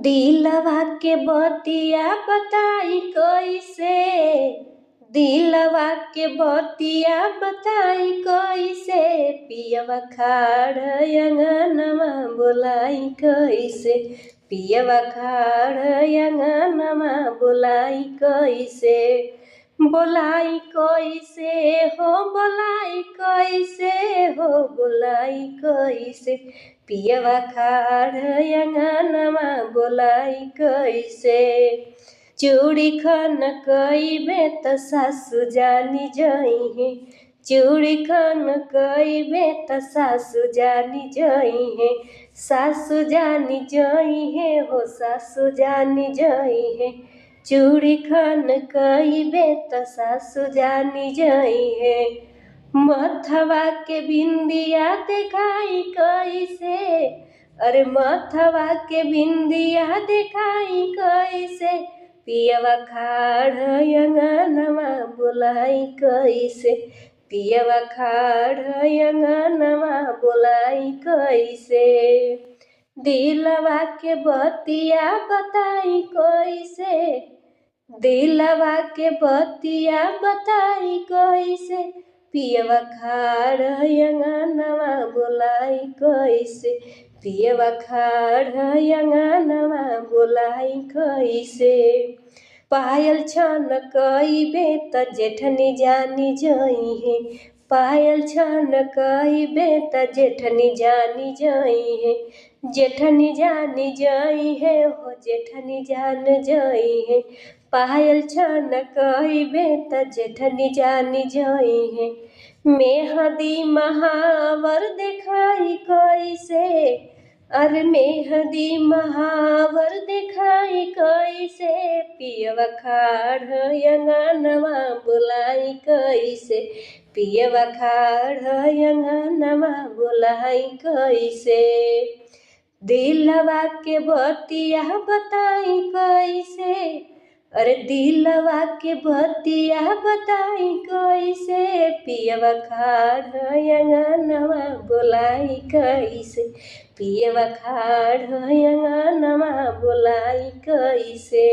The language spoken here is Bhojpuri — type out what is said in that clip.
दिलवा के बतिया बताई कैसे, दिलवा के बतिया बताई कैसे, पियवा खाड़ अंगनमा बोलाई कैसे, पियवा खाड़ अंगनमा बोलाई कैसे, बोलाई कैसे हो, बोलाई कैसे हो, बोलाई कैसे, पियवा खाड़ अंगनमा बोलाई कैसे। चूड़ी खन कईबे त सासु जानी जइहे, चूड़ी खन कईबे त सासु जानी जइहे, सासु जानी जइहे हो, सासु जानी जइहे, चूड़ी खन कईबे त सासु जानी जइहे। मथवा के बिंदिया देखाई कैसे, अरे मथवा के बिंदिया देखाई कैसे, पियवा खाड़ अंगनमा बोलाई कैसे, पियवा खाड़ अंगनमा बोलाई कैसे। दिलवा के बतिया बताई कैसे, दिलवा के बतिया बताई कैसे, पियवा खाड़ अंगनमा बोलाई कैसे, पियवा खाड़ अंगनमा बोलाई कैसे। पायल छन कईबे त जेठनी जानी जइहे, पायल छन कईबे त जेठनी जानी जइहे, जेठनी जानी जइहे हो, जेठनी जान जइहे, पायल छन कईबे त जेठनी जानी जइहे। मेहदी महावर देखाई कैसे, अरे मेहदी महावर देखाई कैसे, पियवा खाड़ अंगनमा बोलाई कैसे, पियवा खाड़ अंगनमा बोलाई कैसे। दिलवा के बतिया बताई कैसे, अरे दिलवा के बतिया बताई कैसे, पियवा खाड़ अंगनमा बोलाई कैसे, पियवा खाड़ अंगनमा बोलाई कैसे।